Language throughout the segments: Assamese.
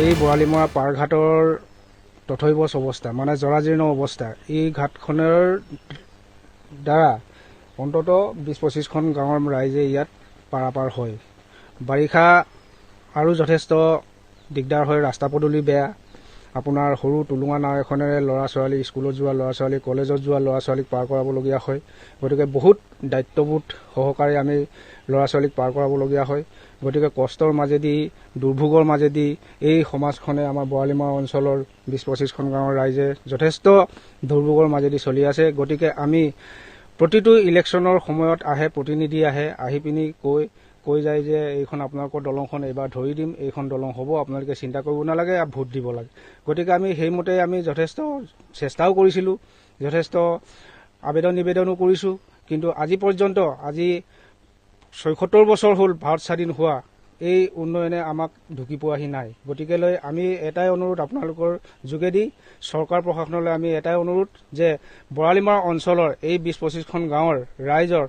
এই বৰালিমৰা পাৰঘাটৰ তথৈবচ অৱস্থা মানে জৰাজীৰ্ণ অৱস্থা। এই ঘাটখনৰ দ্বাৰা অন্ততঃ ২০-২৫খন গাঁৱৰ ৰাইজে ইয়াত পাৰাপাৰ হয়। বাৰিষা আৰু যথেষ্ট দিগদাৰ হয়, ৰাস্তা পদূলি বেয়া। আপোনাৰ সৰু টুলুঙা নাও এখনেৰে ল'ৰা ছোৱালী স্কুলত যোৱা ল'ৰা ছোৱালী কলেজত যোৱা ল'ৰা ছোৱালীক পাৰ কৰাবলগীয়া হয়। গতিকে বহুত দায়িত্ববোধ সহকাৰে আমি ল'ৰা ছোৱালীক পাৰ কৰাবলগীয়া হয়। গতিকে কষ্টৰ মাজেদি দুৰ্ভোগৰ মাজেদি এই সমাজখনে আমাৰ বৰালিমৰা অঞ্চলৰ ২০-২৫খন গাঁৱৰ ৰাইজে যথেষ্ট দুৰ্ভোগৰ মাজেদি চলি আছে। গতিকে আমি প্ৰতিটো ইলেকশ্যনৰ সময়ত প্ৰতিনিধি আহি পিনি কৈ যায় যে এইখন আপোনালোকৰ দলংখন এইবাৰ ধৰি দিম, এইখন দলং হ'ব, আপোনালোকে চিন্তা কৰিব নালাগে, ভোট দিব লাগে। গতিকে আমি সেইমতে আমি যথেষ্ট চেষ্টাও কৰিছিলোঁ, যথেষ্ট আবেদন নিবেদনো কৰিছোঁ। কিন্তু আজি পৰ্যন্ত ৭৬ বছৰ হ'ল ভাৰত স্বাধীন হোৱা, এই উন্নয়নে আমাক ঢুকি পোৱাহি নাই। গতিকেলৈ আমি এটাই অনুৰোধ আপোনালোকৰ যোগেদি চৰকাৰ প্ৰশাসনলৈ আমি এটাই অনুৰোধ যে বৰালিমৰা অঞ্চলৰ এই ২০-২৫খন গাঁৱৰ ৰাইজৰ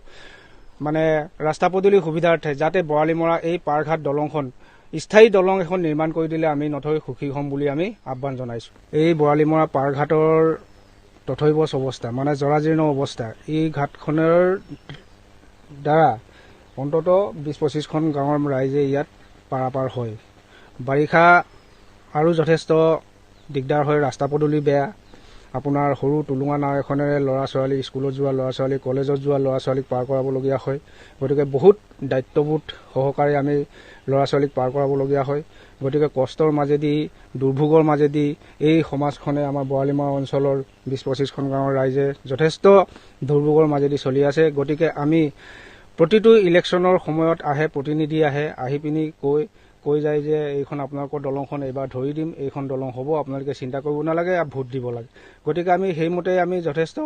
মানে ৰাস্তা পদূলি সুবিধাৰ্থে যাতে বৰালিমৰা এই পাৰঘাট দলংখন স্থায়ী দলং এখন নিৰ্মাণ কৰি দিলে আমি নথৈ সুখী হ'ম বুলি আমি আহ্বান জনাইছোঁ। এই বৰালিমৰা পাৰঘাটৰ তথৈবচ অৱস্থা মানে জৰাজীৰ্ণ অৱস্থা। এই ঘাটখনৰ দ্বাৰা অন্ততঃ ২০-২৫খন গাঁৱৰ ৰাইজে ইয়াত পাৰাপাৰ হয়। বাৰিষা আৰু যথেষ্ট দিগদাৰ হয়, ৰাস্তা পদূলি বেয়া। আপোনাৰ সৰু টুলুঙা নাও এখনেৰে ল'ৰা ছোৱালী স্কুলত যোৱা ল'ৰা ছোৱালী কলেজত যোৱা ল'ৰা ছোৱালীক পাৰ কৰাবলগীয়া হয়। গতিকে বহুত দায়িত্ববোধ সহকাৰে আমি ল'ৰা ছোৱালীক পাৰ কৰাবলগীয়া হয়। গতিকে কষ্টৰ মাজেদি দুৰ্ভোগৰ মাজেদি এই সমাজখনে আমাৰ বৰালিমৰা অঞ্চলৰ ২০-২৫খন গাঁৱৰ ৰাইজে যথেষ্ট দুৰ্ভোগৰ মাজেদি চলি আছে। গতিকে আমি প্ৰতিটো ইলেকশ্যনৰ সময়ত প্ৰতিনিধি আহি পিনি কৈ যায় যে এইখন আপোনালোকৰ দলংখন এইবাৰ ধৰি দিম, এইখন দলং হ'ব, আপোনালোকে চিন্তা কৰিব নালাগে, ভোট দিব লাগে। গতিকে আমি সেইমতে আমি যথেষ্ট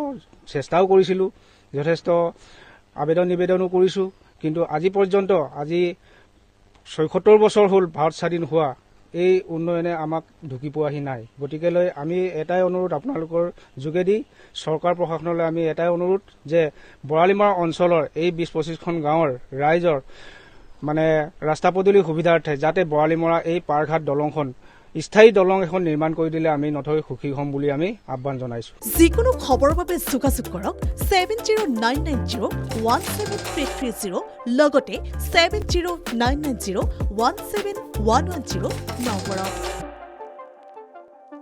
চেষ্টাও কৰিছিলোঁ, যথেষ্ট আবেদন নিবেদনো কৰিছোঁ। কিন্তু আজি পৰ্যন্ত ৭৬ বছৰ হ'ল ভাৰত স্বাধীন হোৱা, এই উন্নয়নে আমাক ঢুকি পোৱাহি নাই। গতিকেলৈ আমি এটাই অনুৰোধ আপোনালোকৰ যোগেদি চৰকাৰ প্ৰশাসনলৈ আমি এটাই অনুৰোধ যে বৰালিমৰা অঞ্চলৰ এই ২০-২৫খন গাঁৱৰ ৰাইজৰ মানে ৰাস্তা পদূলি সুবিধাৰ্থে যাতে বৰালিমৰা এই পাৰঘাট দলংখন স্থায়ী দলং এখন নিৰ্মাণ কৰি দিলে আমি নথৈ সুখী হ'ম বুলি আমি আহ্বান জনাইছোঁ। যিকোনো খবৰৰ বাবে যোগাযোগ কৰক 7099017330 লগতে 7099017110 নম্বৰত।